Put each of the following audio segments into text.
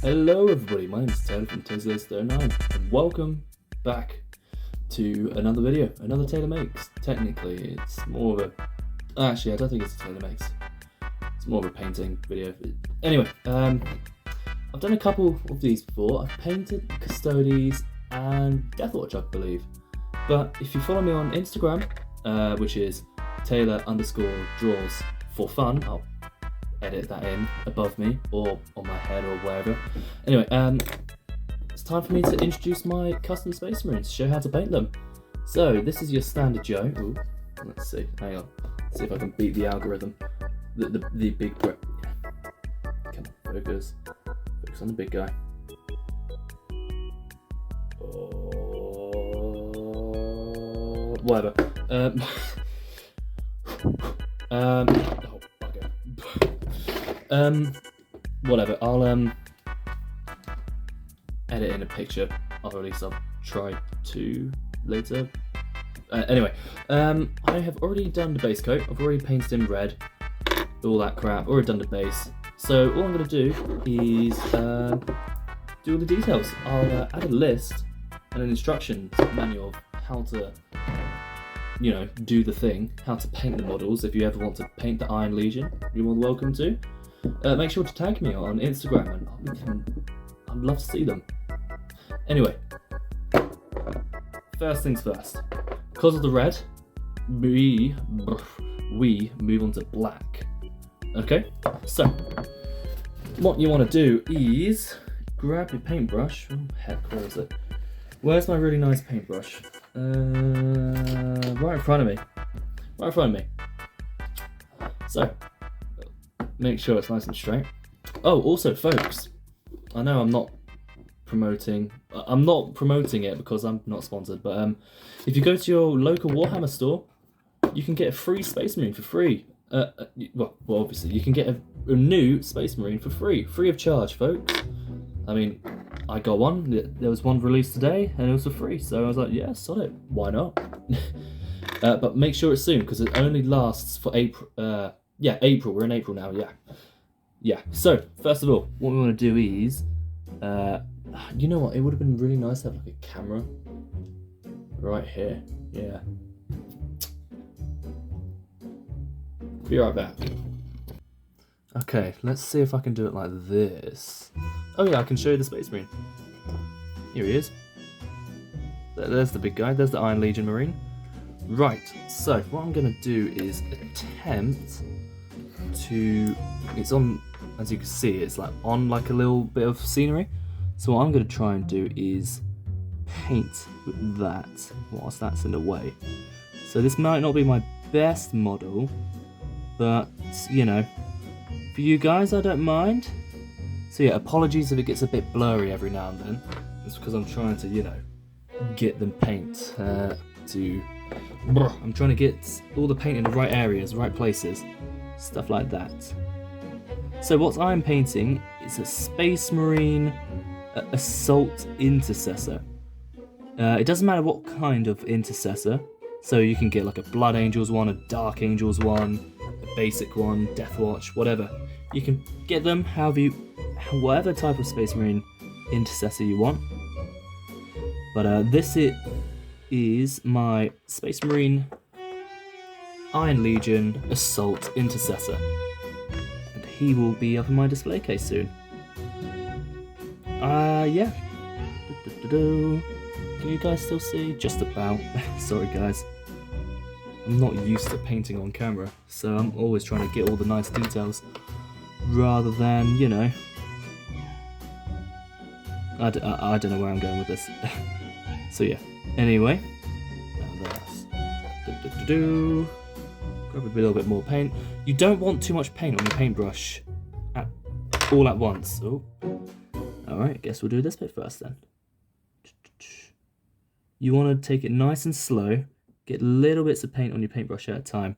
Hello everybody, my name is Taylor from Taylor39 and welcome back to another video, another Taylor Makes. Technically it's more of a, actually I don't think it's a Taylor Makes, it's more of a painting video. Anyway, I've done a couple of these before. I've painted Custodes and Deathwatch I believe, but if you follow me on Instagram, which is Taylor_draws for fun, I'll edit that in above me or on my head or wherever. Anyway, it's time for me to introduce my custom Space Marines, show how to paint them. So this is your standard Joe. Ooh, let's see, hang on, see if I can beat the algorithm. The big bro. Yeah. Come on, focus on the big guy. Oh, whatever. Oh, bugger. Whatever, I'll edit in a picture, or at least I'll try to later. Anyway, I have already done the base coat, I've already painted in red, all that crap, already done the base. So all I'm going to do is do all the details. I'll add a list and an instructions manual of how to, you know, do the thing, how to paint the models. If you ever want to paint the Iron Legion, you're more than welcome to. Make sure to tag me on Instagram and I'd love to see them. Anyway, first things first. Because of the red, we move on to black. Okay, so what you want to do is grab your paintbrush. Oh heck, where is it? Where's my really nice paintbrush? Right in front of me. Right in front of me. So, make sure it's nice and straight. Oh, also, folks, I know I'm not promoting it because I'm not sponsored, but if you go to your local Warhammer store, you can get a free Space Marine for free. Well, obviously, you can get a new Space Marine for free of charge, folks. I mean, I got one. There was one released today, and it was for free. So I was like, yeah, sod it. Why not? But make sure it's soon because it only lasts for April. Yeah, April. We're in April now. Yeah. So first of all, what we want to do is, you know what? It would have been really nice to have like a camera right here. Yeah. Be right back. Okay, let's see if I can do it like this. Oh yeah, I can show you the Space Marine. Here he is. There's the big guy, there's the Iron Legion Marine. Right, so what I'm going to do is attempt to... It's on, as you can see, it's like on like a little bit of scenery. So what I'm going to try and do is paint with that whilst that's in the way. So this might not be my best model, but, you know, for you guys, I don't mind. So yeah, apologies if it gets a bit blurry every now and then. It's because I'm trying to, you know, get them paint I'm trying to get all the paint in the right areas, right places, stuff like that. So what I'm painting is a Space Marine Assault Intercessor. It doesn't matter what kind of Intercessor. So you can get like a Blood Angels one, a Dark Angels one, a basic one, Deathwatch, whatever. You can get them whatever type of Space Marine Intercessor you want. But this is my Space Marine Iron Legion Assault Intercessor. And he will be up in my display case soon. Yeah. Can you guys still see? Just about. Sorry guys. I'm not used to painting on camera, so I'm always trying to get all the nice details, rather than, you know... I don't know where I'm going with this. So yeah, anyway. Grab a little bit more paint. You don't want too much paint on your paintbrush all at once. Oh. Alright, guess we'll do this bit first then. You want to take it nice and slow. Get little bits of paint on your paintbrush at a time.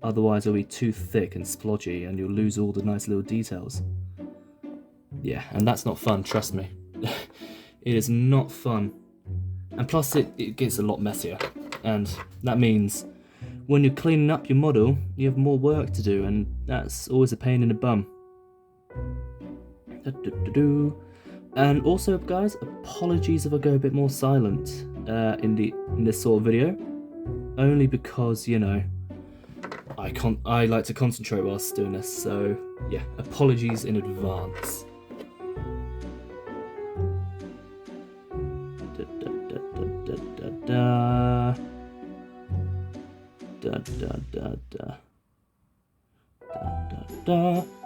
Otherwise it'll be too thick and splodgy and you'll lose all the nice little details. Yeah, and that's not fun, trust me. It is not fun. And plus it gets a lot messier. And that means when you're cleaning up your model, you have more work to do, and that's always a pain in the bum. And also, guys, apologies if I go a bit more silent in this sort of video, only because, you know, I like to concentrate whilst doing this, so yeah, apologies in advance.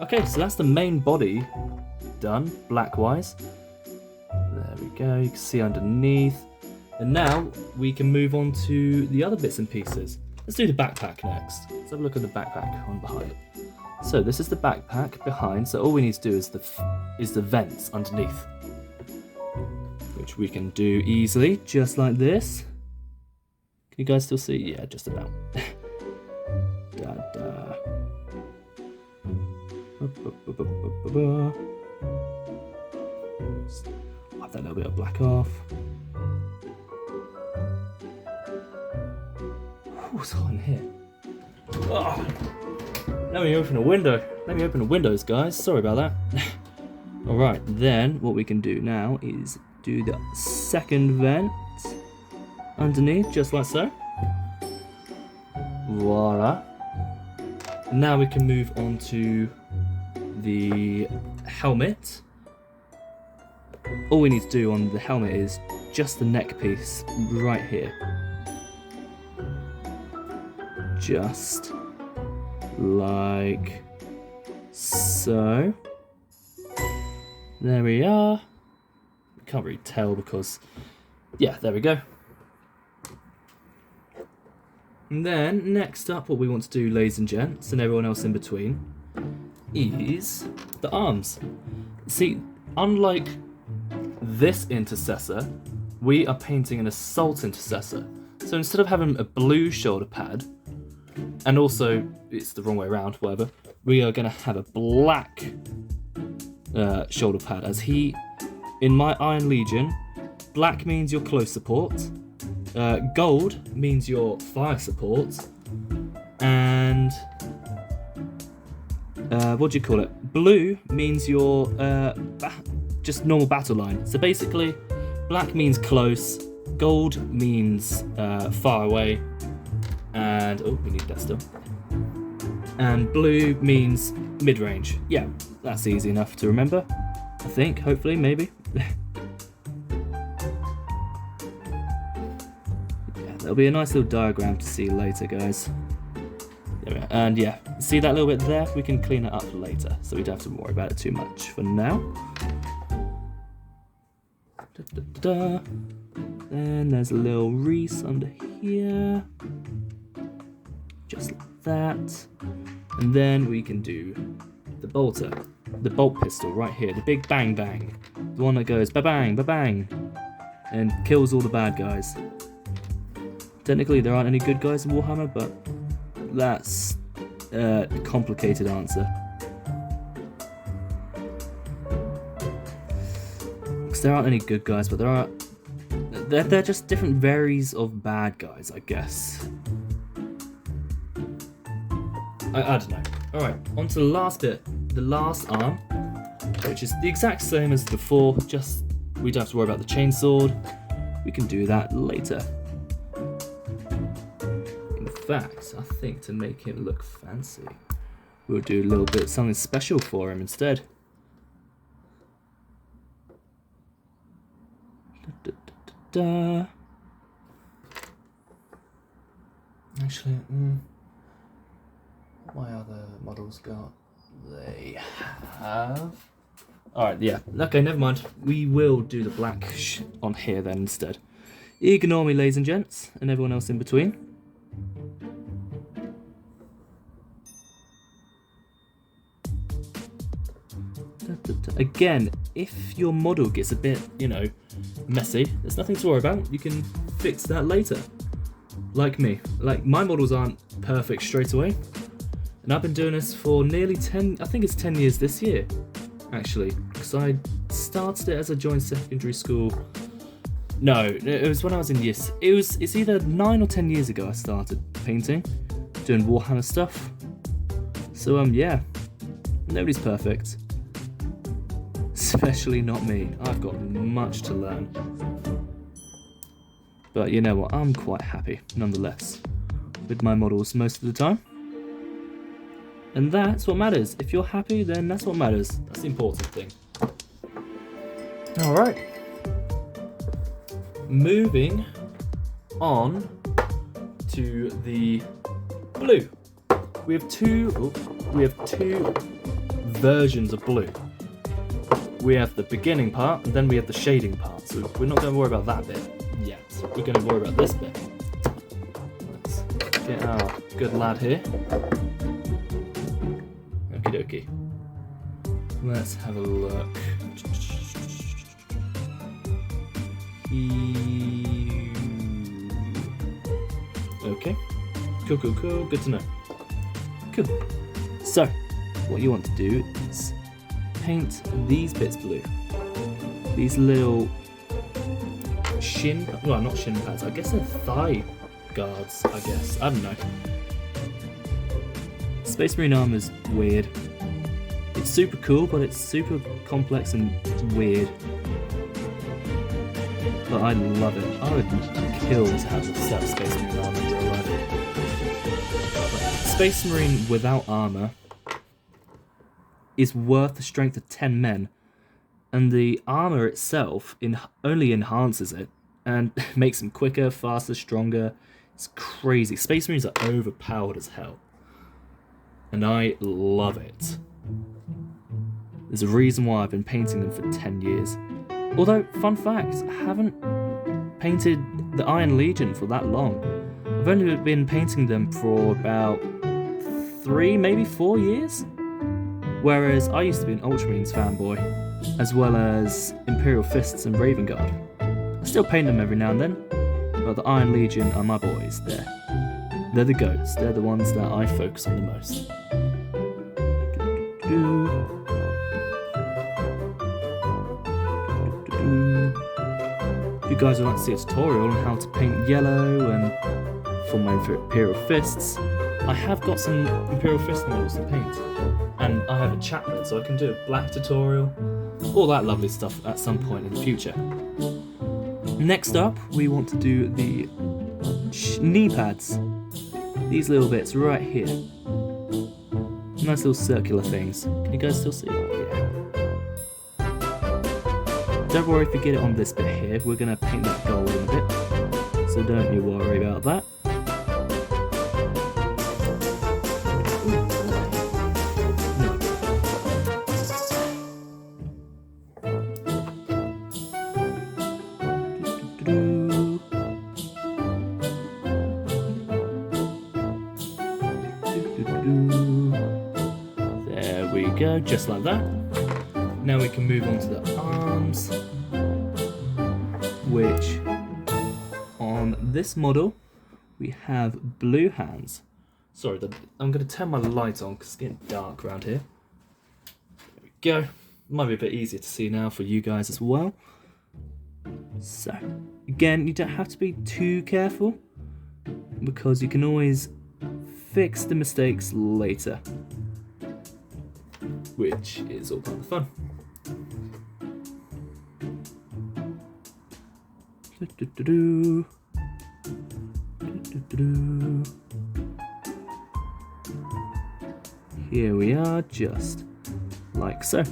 Okay, so that's the main body done, black-wise. There we go, you can see underneath. And now we can move on to the other bits and pieces. Let's do the backpack next. Let's have a look at the backpack on behind. So this is the backpack behind, so all we need to do is the vents underneath, which we can do easily, just like this. Can you guys still see? Yeah, just about. Wipe that little bit of black off. What's hot in here? Oh, let me open a window. Let me open the windows, guys. Sorry about that. Alright, then what we can do now is do the second vent underneath, just like so. Voila. Now we can move on to the helmet. All we need to do on the helmet is just the neck piece right here. Just like so. There we are. Can't really tell because, yeah, there we go. And then next up, what we want to do, ladies and gents, and everyone else in between, is the arms. See, unlike this intercessor, we are painting an assault intercessor. So instead of having a blue shoulder pad, and also it's the wrong way around, whatever, we are going to have a black shoulder pad. As he, in my Iron Legion, black means your close support, gold means your fire support, and what do you call it? Blue means your just normal battle line. So basically, black means close, gold means far away, and oh, we need that still. And blue means mid-range. Yeah, that's easy enough to remember. I think, hopefully, maybe. Yeah, there'll be a nice little diagram to see later, guys. There we are. And yeah, see that little bit there? We can clean it up later, so we don't have to worry about it too much for now. Then there's a little Reese under here. Just like that. And then we can do the bolter, the bolt pistol right here, the big bang bang. The one that goes ba-bang, ba-bang, and kills all the bad guys. Technically there aren't any good guys in Warhammer, but that's a complicated answer. Because there aren't any good guys, but they're just different varies of bad guys, I guess. I don't know. Alright, on to the last bit, the last arm, which is the exact same as before, just we don't have to worry about the chainsword. We can do that later. In fact, I think to make him look fancy, we'll do a little bit something special for him instead. Actually, my other models got? They have. Alright, yeah. Okay, never mind. We will do the black on here then instead. Ignore me, ladies and gents, and everyone else in between. Again, if your model gets a bit, you know, messy, there's nothing to worry about. You can fix that later. Like me. Like, my models aren't perfect straight away. And I've been doing this for nearly 10, I think it's 10 years this year, actually. Because I started it as I joined secondary school. No, it was when I was in years. It's either 9 or 10 years ago I started painting, doing Warhammer stuff. So, yeah, nobody's perfect. especially not me. I've got much to learn. But you know what, I'm quite happy, nonetheless, with my models most of the time. And that's what matters. If you're happy, then that's what matters. That's the important thing. Alright. Moving on to the blue. We have two versions of blue. We have the beginning part, and then we have the shading part. So we're not going to worry about that bit yet. We're going to worry about this bit. Let's get our good lad here. Okie dokie. Let's have a look. Okay. Cool. Good to know. Cool. So, what you want to do is paint these bits blue. These little not shin pads, I guess they're thigh guards, I guess. I don't know. Space Marine armor is weird. It's super cool, but it's super complex and weird. But I love it. I would kill to have a set of Space Marine armor in real life. Space Marine without armor is worth the strength of 10 men, and the armor itself only enhances it and makes them quicker, faster, stronger. It's crazy. Space Marines are overpowered as hell, and I love it. There's a reason why I've been painting them for 10 years. Although, fun fact, I haven't painted the Iron Legion for that long. I've only been painting them for about 3, maybe 4 years. Whereas I used to be an Ultramarines fanboy, as well as Imperial Fists and Raven Guard. I still paint them every now and then, but the Iron Legion are my boys. They're the goats. They're the ones that I focus on the most. If you guys would like to see a tutorial on how to paint yellow and for my Imperial Fists, I have got some Imperial Fist models to paint. And I have a chaplet, so I can do a black tutorial, all that lovely stuff at some point in the future. Next up, we want to do the knee pads. These little bits right here. Nice little circular things. Can you guys still see? Yeah. Don't worry if you get it on this bit here. We're going to paint that gold in a bit. So don't you worry about that. There we go, just like that. Now we can move on to the arms, which on this model we have blue hands. Sorry, I'm going to turn my light on because it's getting dark around here. There we go. Might be a bit easier to see now for you guys as well. So, again, you don't have to be too careful because you can always fix the mistakes later, which is all part of the fun. Here we are, just like so.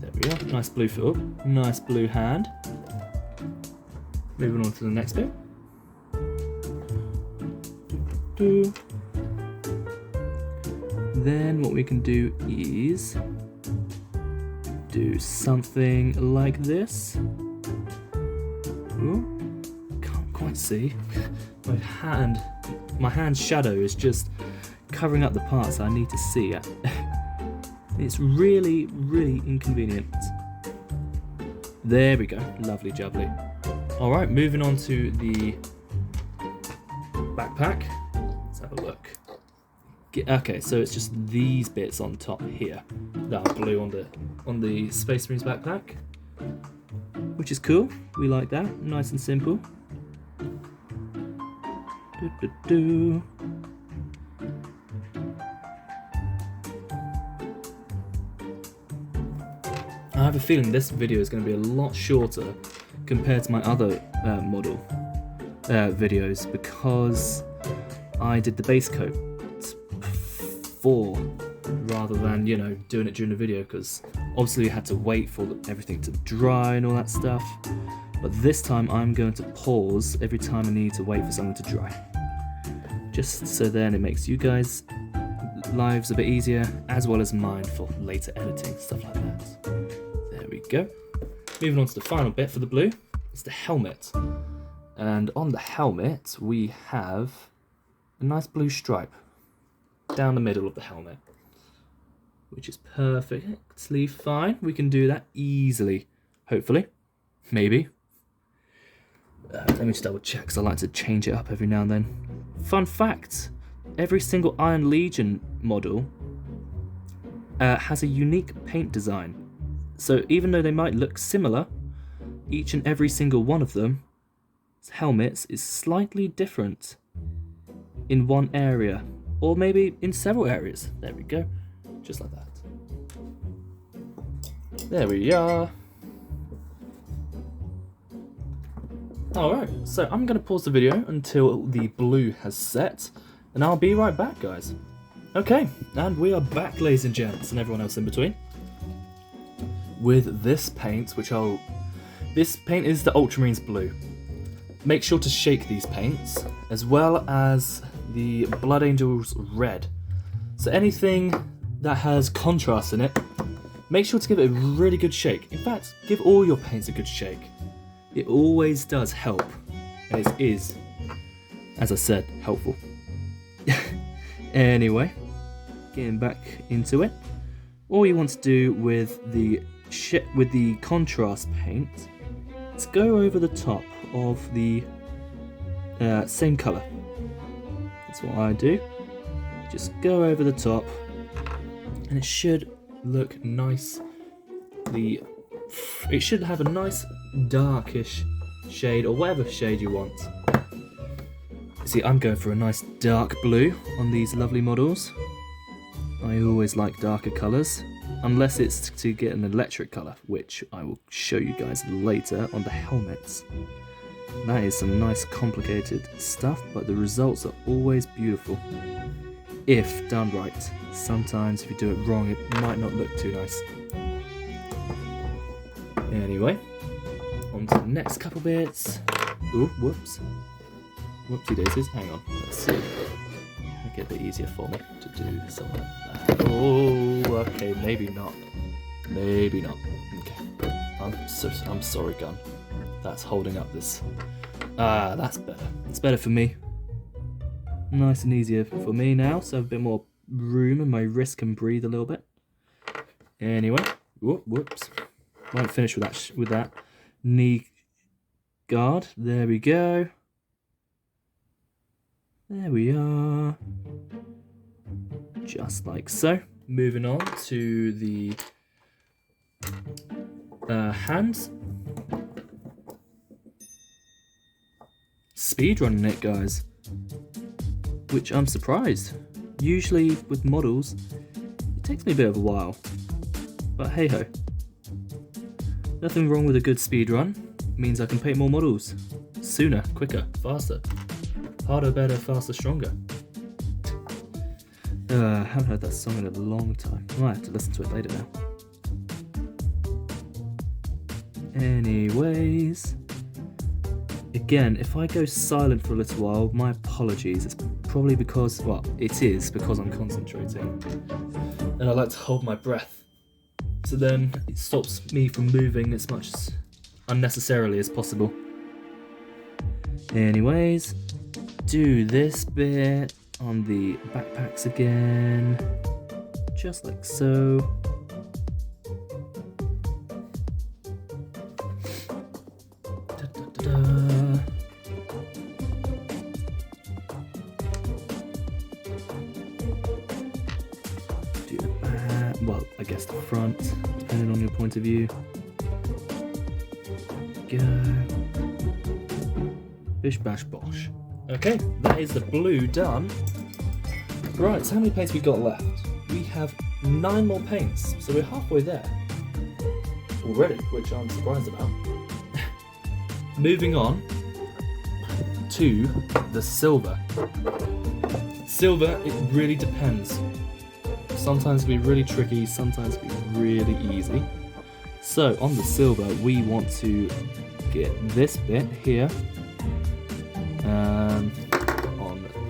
There we are, nice blue foot, nice blue hand. Moving on to the next bit. Then what we can do is do something like this. Ooh, can't quite see. My hand's shadow is just covering up the parts I need to see. It's really, really inconvenient. There we go, lovely jubbly. Alright, moving on to the backpack. Let's have a look. Okay, so it's just these bits on top here that are blue on the Space Marines backpack, which is cool. We like that, nice and simple. have a feeling this video is going to be a lot shorter compared to my other model videos, because I did the base coat before rather than, you know, doing it during the video, because obviously you had to wait for everything to dry and all that stuff. But this time I'm going to pause every time I need to wait for something to dry, just so then it makes you guys' lives a bit easier, as well as mine for later editing, stuff like that. There we go. Moving on to the final bit for the blue, it's the helmet. And on the helmet we have a nice blue stripe down the middle of the helmet, which is perfectly fine. We can do that easily, hopefully, maybe. Let me just double check, because I like to change it up every now and then. Fun fact, every single Iron Legion model has a unique paint design. So even though they might look similar, each and every single one of them helmets is slightly different in one area, or maybe in several areas. There we go, just like that. There we are. Alright, so I'm going to pause the video until the blue has set, and I'll be right back, guys. Okay, and we are back, ladies and gents, and everyone else in between, with this paint, this paint is the Ultramarines blue. Make sure to shake these paints, as well as the Blood Angels red. So anything that has contrast in it, make sure to give it a really good shake. In fact, give all your paints a good shake. It always does help, and it is, as I said, helpful. Anyway, getting back into it, all you want to do with the contrast paint is go over the top of the same colour. That's what I do. Just go over the top, and it should look nice. It should have a nice darkish shade, or whatever shade you want. See, I'm going for a nice dark blue on these lovely models. I always like darker colours, unless it's to get an electric colour, which I will show you guys later on the helmets. That is some nice complicated stuff, but the results are always beautiful, if done right. Sometimes if you do it wrong, it might not look too nice. Anyway, on to the next couple bits. Ooh, whoops. Whoopsie daisies, hang on, let's see. Make it a bit easier for me to do something like that. Oh, okay, maybe not. Maybe not. Okay, I'm sorry, gun. That's holding up this. That's better. It's better for me. Nice and easier for me now, so I have a bit more room and my wrist can breathe a little bit. Anyway, whoops. Won't finish with that knee guard. There we go. There we are. Just like so. Moving on to the hands. Speedrunning it, guys. Which I'm surprised. Usually with models, it takes me a bit of a while. But hey ho. Nothing wrong with a good speed run. It means I can paint more models. Sooner, quicker, faster. Harder, better, faster, stronger. I haven't heard that song in a long time. I might have to listen to it later now. Anyways. Again, if I go silent for a little while, my apologies. It's probably because, well, it is because I'm concentrating. And I like to hold my breath. So then it stops me from moving as much unnecessarily as possible. Anyways, do this bit on the backpacks again, just like so. Do the back, well, I guess the front, depending on your point of view. Go. Bish bash bosh. Okay, that is the blue done. Right, so how many paints we got left? We have 9 more paints, so we're halfway there. already, which I'm surprised about. Moving on to the silver. Silver, it really depends. Sometimes it can be really tricky, sometimes it can be really easy. So on the silver, we want to get this bit here on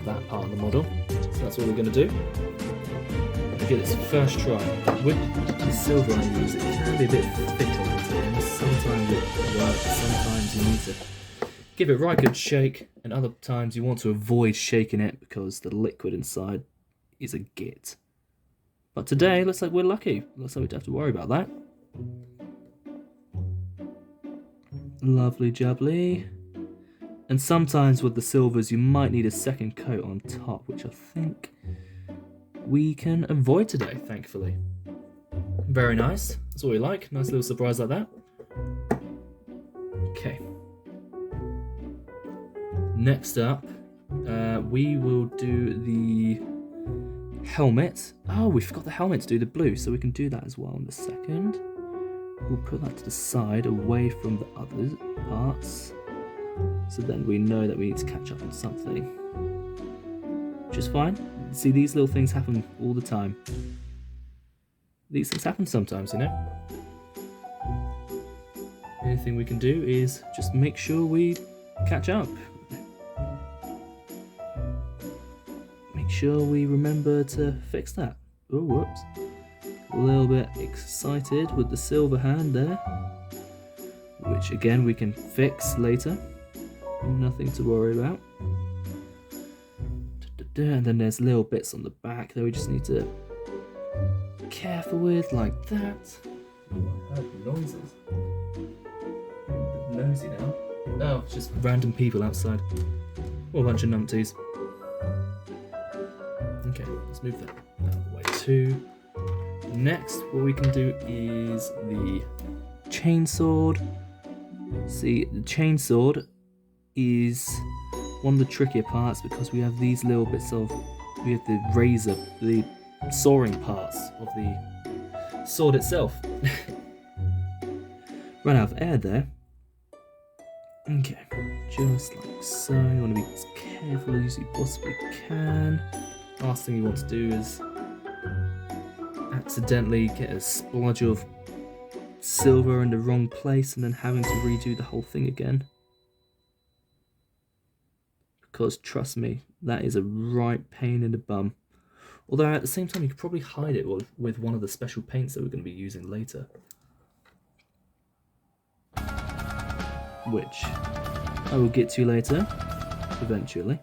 that part of the model. So that's what we're going to do. Get this first try. With the silver I use, it can be a bit thick at times. Sometimes it works, sometimes you need to give it a right good shake, and other times you want to avoid shaking it because the liquid inside is a git. But today, looks like we're lucky. Looks like we don't have to worry about that. Lovely jubbly. And sometimes with the silvers, you might need a second coat on top, which I think we can avoid today, thankfully. Very nice. That's what we like. Nice little surprise like that. Okay. Next up, we will do the helmet. Oh, we forgot the helmet to do the blue, so we can do that as well in a second. We'll put that to the side, away from the other parts. So then we know that we need to catch up on something. Which is fine. See, these little things happen all the time. These things happen sometimes, you know? Anything we can do is just make sure we catch up. Make sure we remember to fix that. Oh, whoops. A little bit excited with the silver hand there. Which again we can fix later. Nothing to worry about. And then there's little bits on the back that we just need to be careful with, like that. Oh, I heard noises. I'm a bit nosy now. Oh, it's just random people outside. Or a bunch of numpties. Okay, let's move that out of the way too. Next, what we can do is the chainsword. See, the chainsword is one of the trickier parts because we have these little bits of, we have the razor, the sawing parts of the sword itself. Ran out of air there. Okay, just like so. You want to be as careful as you possibly can. Last thing you want to do is accidentally get a splodge of silver in the wrong place and then having to redo the whole thing again. Because trust me, that is a right pain in the bum. Although at the same time, you could probably hide it with one of the special paints that we're going to be using later. Which I will get to later, eventually.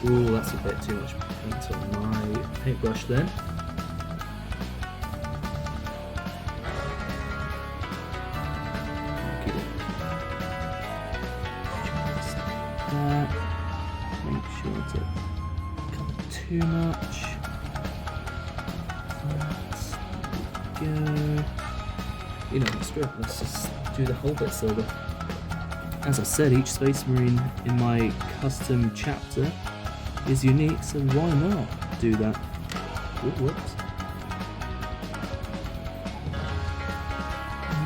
Ooh, that's a bit too much paint on my paintbrush then. Make sure to cover too much. There we go. You know, let's just do the whole bit silver. As I said, each Space Marine in my custom chapter is unique, so why not do that? Ooh, whoops.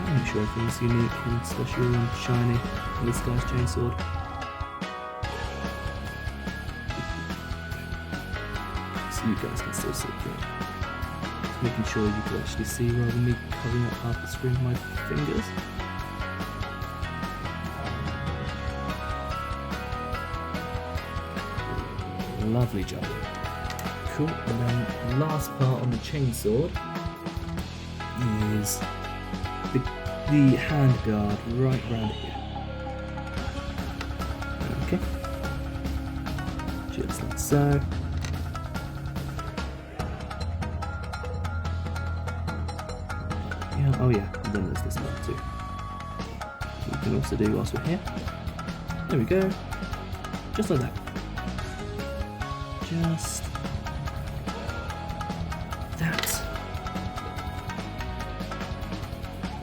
Make sure everything's unique and special and shiny in this guy's chainsword. So you guys can still see it. Just making sure you can actually see rather than me covering up half the screen with my fingers. Lovely job. Cool. And then the last part on the chainsword is the hand guard right round here. Okay. Just like so. Yeah, oh yeah, and then there's this one too. We can also do whilst we're here. There we go. Just like that. Just that.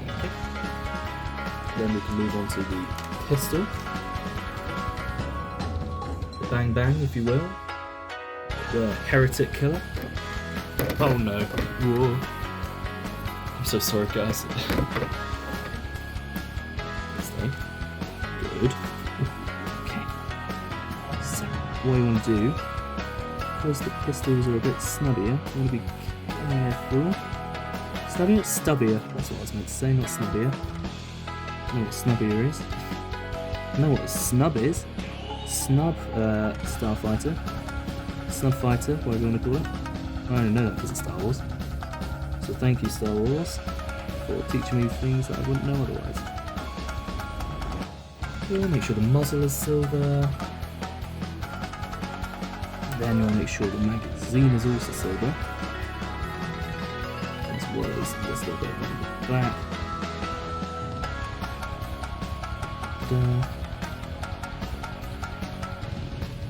Okay. Then we can move on to the pistol. The bang bang, if you will. The heretic killer. Oh no. Whoa. I'm so sorry, guys. This thing. Good. Okay. So, what you want to do, because the pistols are a bit snubbier, you want to be careful. Snubbier or stubbier? That's what I was meant to say, not snubbier. I know what snubbier is. I know what a snub is. Snub, Starfighter. Snub Fighter, whatever you want to call it. I only know that because of Star Wars. So thank you, Star Wars, for teaching me things that I wouldn't know otherwise. Okay, make sure the muzzle is silver. Then you want to make sure the magazine is also silver. As well as this little bit on the back.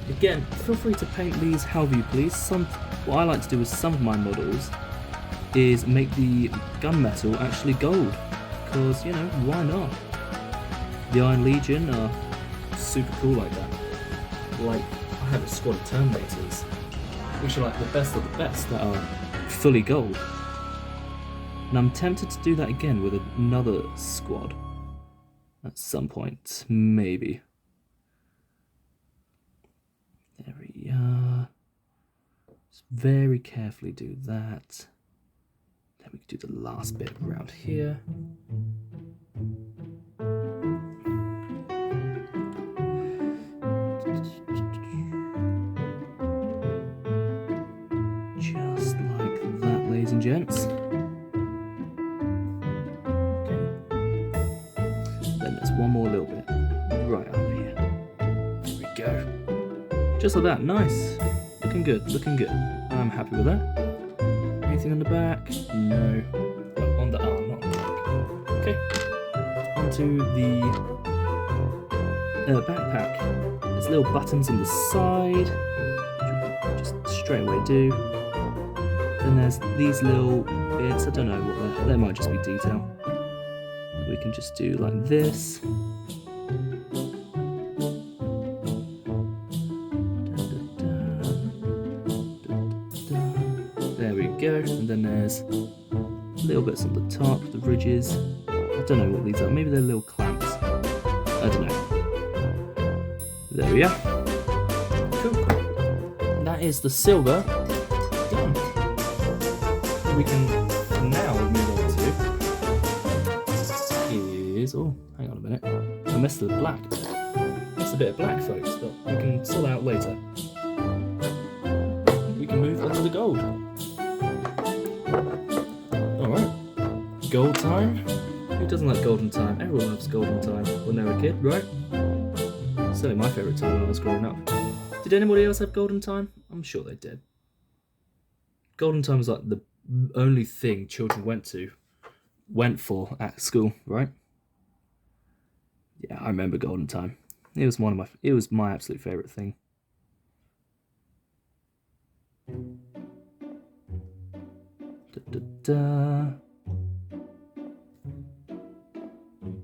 Again, feel free to paint these however you please. What I like to do with some of my models is make the gunmetal actually gold, because, you know, why not? The Iron Legion are super cool like that. Like, I have a squad of Terminators, which are like the best of the best, that are fully gold. And I'm tempted to do that again with another squad at some point, maybe. There we are. Just very carefully do that. Then we can do the last bit around here. Just like that, ladies and gents. Okay. Then there's one more little bit right up here. There we go. Just like that, nice. Looking good, looking good. I'm happy with that. Anything on the back? No. Oh, on the arm, not on the back. Okay. Onto the backpack. There's little buttons on the side, which we'll just straight away do. Then there's these little bits, I don't know what they might just be detail. We can just do like this. There we go, and then there's little bits on the top, the ridges. I don't know what these are, maybe they're little clamps. I don't know. There we are. Cool. And that is the silver done. We can now move on to is, oh, hang on a minute. I missed the black bit. Missed a bit of black, folks, but we can sort out later. We can move on to the gold. Alright, gold time. Who doesn't like golden time? Everyone loves golden time when they were a kid, right? Certainly my favourite time when I was growing up. Did anybody else have golden time? I'm sure they did. Golden time was like the only thing children went for at school, right? Yeah, I remember golden time. It was my absolute favourite thing. Da, da, da.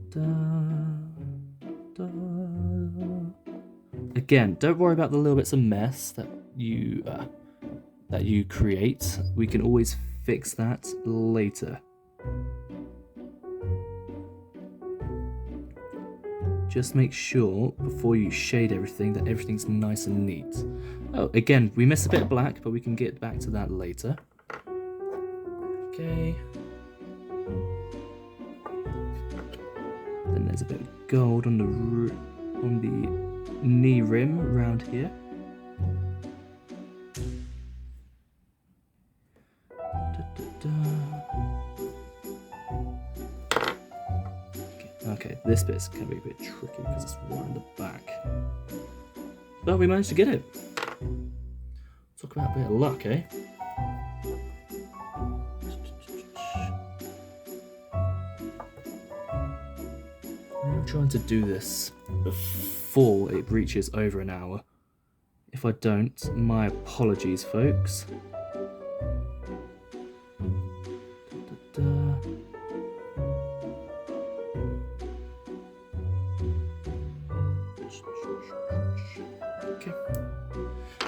Da, da. Again, don't worry about the little bits of mess that you create. We can always fix that later. Just make sure before you shade everything that everything's nice and neat. Oh, again, we missed a bit of black, but we can get back to that later. Okay. Then there's a bit of gold on the knee rim around here. Okay, this bit's gonna be a bit tricky because it's right in the back. But we managed to get it. Talk about a bit of luck, eh? I'm trying to do this before it reaches over an hour. If I don't, my apologies, folks.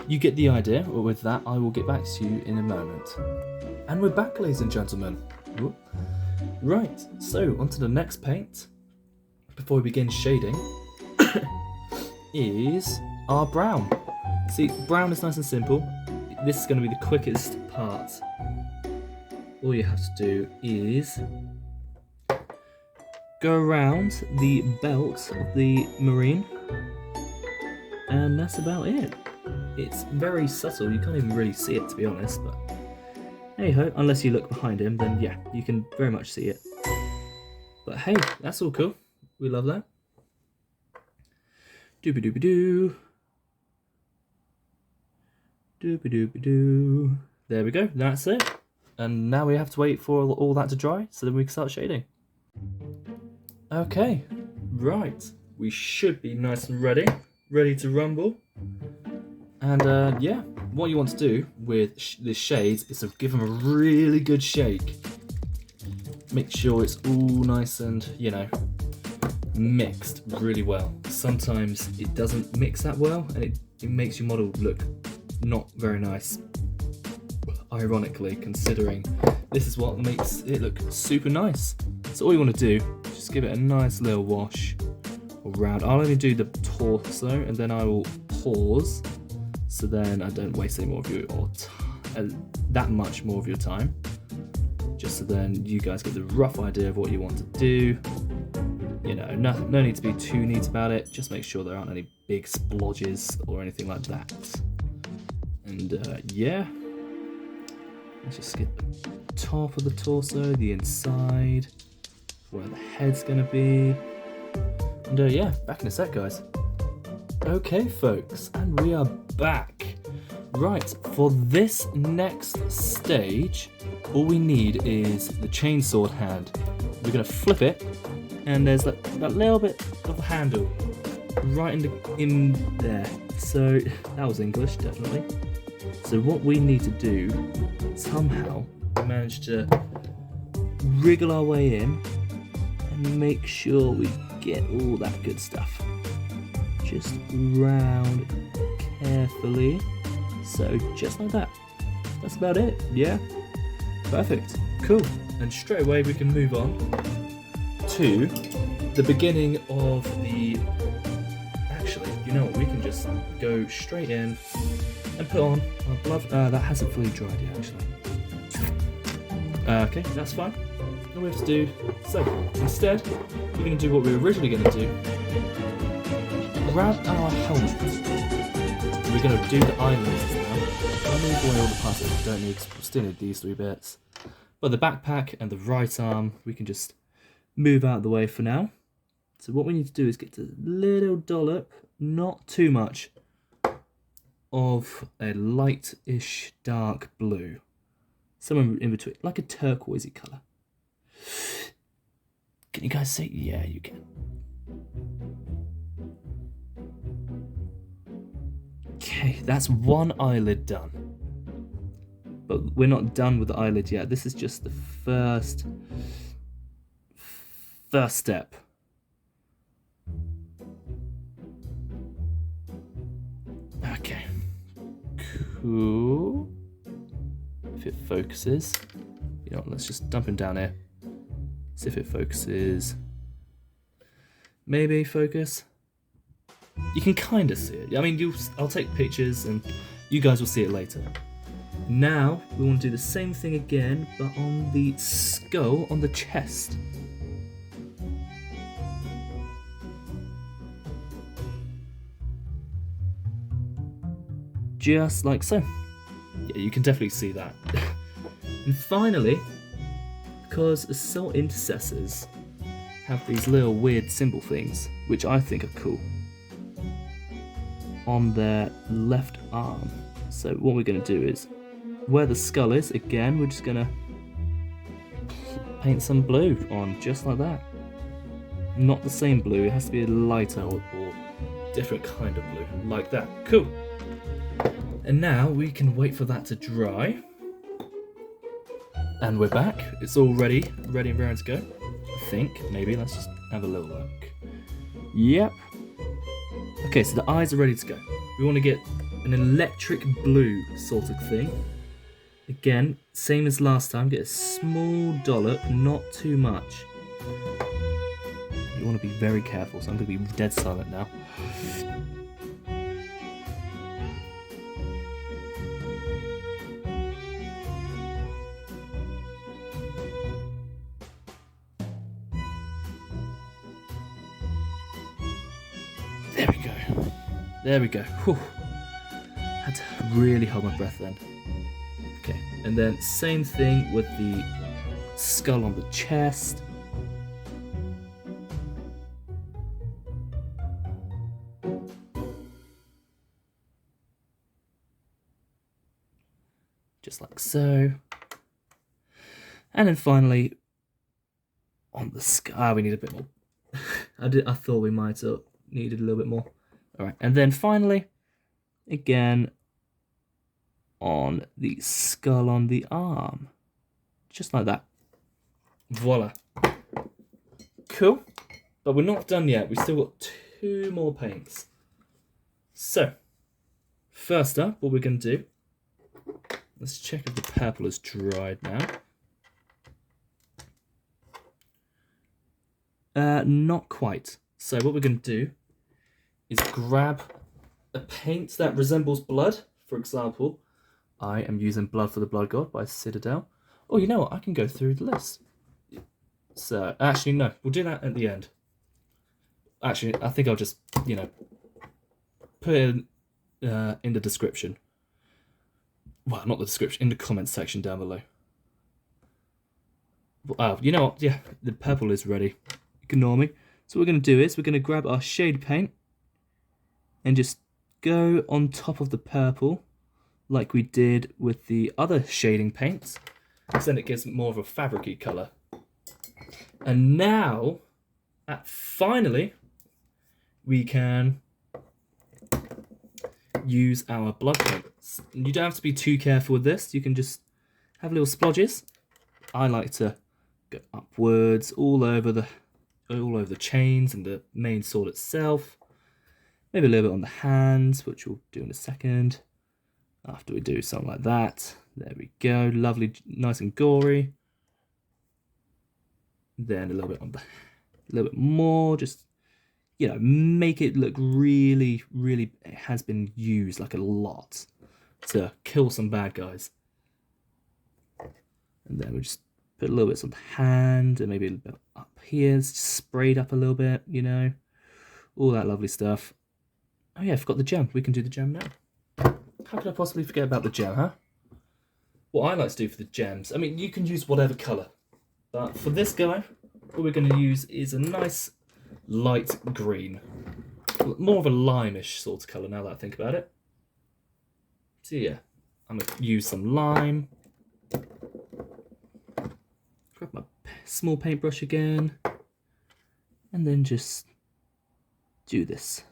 you get the idea. With that, I will get back to you in a moment. And we're back, ladies and gentlemen. Whoop. Right, so on to the next paint, before we begin shading, is our brown. See, brown is nice and simple. This is going to be the quickest part. All you have to do is go around the belt of the marine, and that's about it. It's very subtle, you can't even really see it, to be honest, but hey ho, unless you look behind him, then yeah, you can very much see it. But hey, that's all cool. We love that. Doobie-doobie-doo. Doobie-doobie-doo. There we go, that's it. And now we have to wait for all that to dry, so then we can start shading. Okay, right. We should be nice and ready to rumble. And yeah, what you want to do with the shades is to give them a really good shake. Make sure it's all nice and, you know, mixed really well. Sometimes it doesn't mix that well, and it makes your model look not very nice. Ironically, considering this is what makes it look super nice. So all you want to do is just give it a nice little wash around. I'll only do the torso, and then I will pause, so then I don't waste any more of your that much more of your time. Just so then you guys get the rough idea of what you want to do. You know, no need to be too neat about it. Just make sure there aren't any big splodges or anything like that. And yeah, let's just get the top of the torso, the inside, where the head's gonna be. And yeah, back in a sec, guys. Okay, folks, and we are back. Right, for this next stage, all we need is the chainsaw hand. We're gonna flip it, and there's that little bit of a handle right in there. So that was English, definitely. So what we need to do, somehow manage to wriggle our way in and make sure we get all that good stuff. Just round carefully. So just like that. That's about it, yeah? Perfect, cool. And straight away we can move on to the beginning of the... Actually, you know what, we can just go straight in and put on our glove. That hasn't fully dried yet, actually. Okay, that's fine. All we have to do, so instead, we're going to do what we were originally going to do. Grab our helmet. We're going to do the eyelids now. I'll move away all the parts that we don't need, we'll still need these 3 bits. But the backpack and the right arm, we can just move out of the way for now. So what we need to do is get a little dollop, not too much, of a light-ish dark blue. Somewhere in between, like a turquoisey colour. Can you guys see? Yeah, you can. Okay, that's one eyelid done. But we're not done with the eyelid yet. This is just the first step. Okay. Cool. If it focuses. You know what, let's just dump him down here. See if it focuses. Maybe focus. You can kind of see it. I mean, I'll take pictures and you guys will see it later. Now, we want to do the same thing again, but on the skull, on the chest. Just like so. Yeah, you can definitely see that. And finally, because assault intercessors have these little weird symbol things, which I think are cool, on their left arm. So what we're going to do is, where the skull is, again, we're just going to paint some blue on, just like that. Not the same blue, it has to be a lighter or different kind of blue, like that. Cool. And now we can wait for that to dry. And we're back. It's all ready and ready to go. I think, maybe, let's just have a little look. Yep. Okay, so the eyes are ready to go. We want to get an electric blue sort of thing. Again, same as last time, get a small dollop, not too much. You want to be very careful, so I'm going to be dead silent now. There we go. There we go. Whew. Had to really hold my breath then. Okay, and then same thing with the skull on the chest. Just like so. And then finally, on the skull, we need a bit more. I thought we might have needed a little bit more. All right, and then finally, again, on the skull on the arm. Just like that. Voila. Cool. But we're not done yet. We've still got 2 more paints. So, first up, what we're going to do, let's check if the purple is dried now. Not quite. So what we're going to do is grab a paint that resembles blood. For example, I am using Blood for the Blood God by Citadel. Oh, you know what? I can go through the list. So, actually, no. We'll do that at the end. Actually, I think I'll just, you know, put it in the description. Well, not the description, in the comments section down below. Oh, you know what? Yeah, the purple is ready. Ignore me. So what we're going to do is we're going to grab our shade paint and just go on top of the purple like we did with the other shading paints, because then it gives more of a fabric-y colour. And now, finally, we can use our blood paint. You don't have to be too careful with this. You can just have little splodges. I like to go upwards all over the chains and the main sword itself. Maybe a little bit on the hands, which we'll do in a second. After we do something like that. There we go. Lovely, nice and gory. Then a little bit more, just, you know, make it look really, really, it has been used like a lot to kill some bad guys. And then we'll just put a little bit on the hand and maybe a little bit up here, just sprayed up a little bit, you know, all that lovely stuff. Oh yeah, I forgot the gem. We can do the gem now. How could I possibly forget about the gem, huh? What I like to do for the gems, I mean, you can use whatever colour, but for this guy, what we're going to use is a nice light green. More of a lime-ish sort of colour now that I think about it. So yeah, I'm going to use some lime. Grab my small paintbrush again. And then just do this.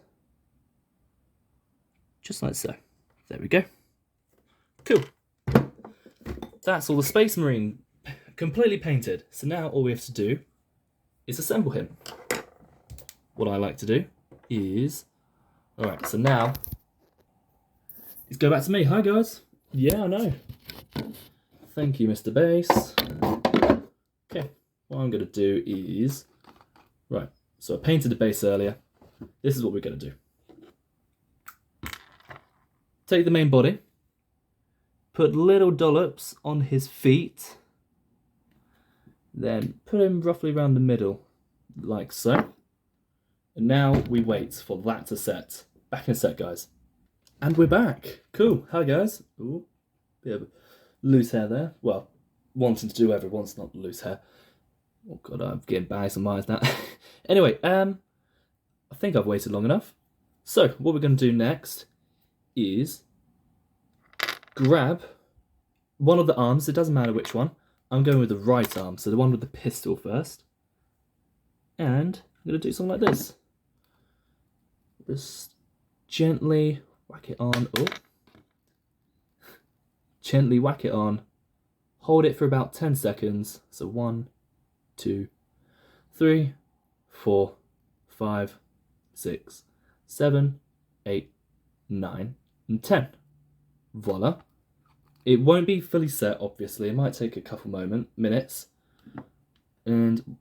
Just like so. There we go. Cool. That's all the Space Marine completely painted. So now all we have to do is assemble him. What I like to do is... Alright, so now... Let's go back to me. Hi guys. Yeah, I know. Thank you, Mr. Base. Okay, what I'm going to do is... Right, so I painted the base earlier. This is what we're going to do. Take the main body. Put little dollops on his feet. Then put him roughly around the middle, like so. And now we wait for that to set. Back in a sec, guys. And we're back. Cool. Hi, guys. Ooh, bit of loose hair there. Well, wanting to do whatever wants, not loose hair. Oh god, I'm getting bags on my eyes now. Anyway, I think I've waited long enough. So, what we're going to do next is grab one of the arms. It doesn't matter which one. I'm going with the right arm, so the one with the pistol first. And I'm going to do something like this. Just gently whack it on. Oh. Gently whack it on. Hold it for about 10 seconds. So 1, 2, 3, 4, 5, 6, 7, 8, 9, and 10. Voila. It won't be fully set, obviously. It might take a couple minutes. And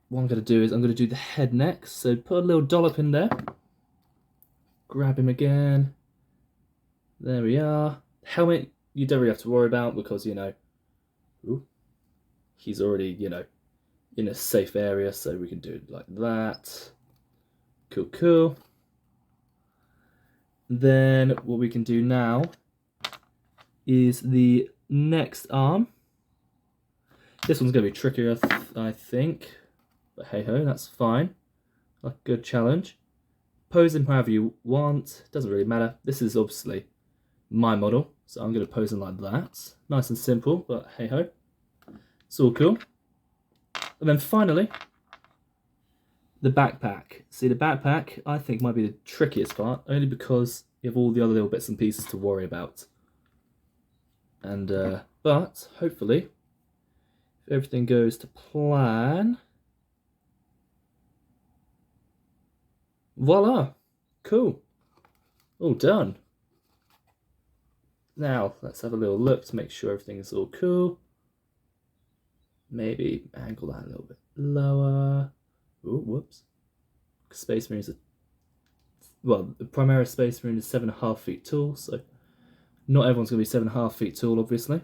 what I'm going to do is I'm going to do the head next. So put a little dollop in there. Grab him again. There we are. Helmet, you don't really have to worry about because, you know, he's already, you know, in a safe area. So we can do it like that. Cool, cool. Then what we can do now is the next arm. This one's going to be trickier, I think. But hey ho, that's fine. Like a good challenge. Pose him however you want. Doesn't really matter. This is obviously my model. So I'm going to pose him like that. Nice and simple, but hey ho. It's all cool. And then finally, the backpack. See, the backpack, I think, might be the trickiest part. Only because you have all the other little bits and pieces to worry about. And but hopefully, if everything goes to plan, voila, cool, all done. Now let's have a little look to make sure everything is all cool. Maybe angle that a little bit lower. Oh, whoops. Space Marine is the Primaris Space Marine is 7.5 feet tall, so not everyone's going to be 7.5 feet tall, obviously.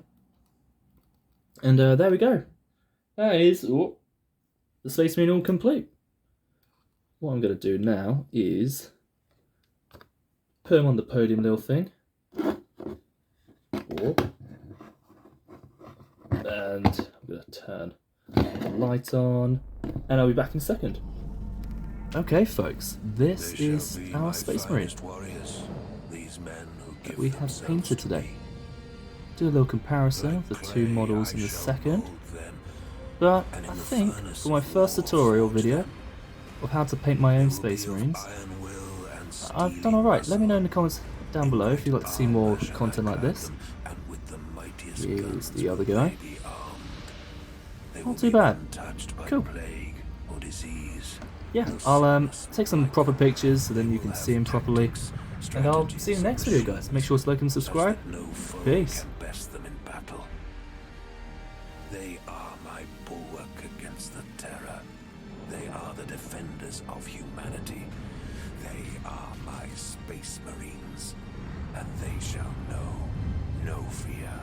And there we go. That is the Space Marine all complete. What I'm going to do now is put him on the podium little thing. And I'm going to turn the light on. And I'll be back in a second. Okay, folks, this is our Space Marine that we have painted today. Do a little comparison of the two models in a second. But I think for my first tutorial video of how to paint my own Space Marines, I've done alright. Let me know in the comments down below if you'd like to see more content like this. Here's the other guy. Not too bad. Cool. Yeah, I'll take some proper pictures so then you can see him properly. And I'll see you in the next video, guys. Make sure to like and subscribe. Peace. They are my bulwark against the terror. They are the defenders of humanity. They are my Space Marines, and they shall know no fear.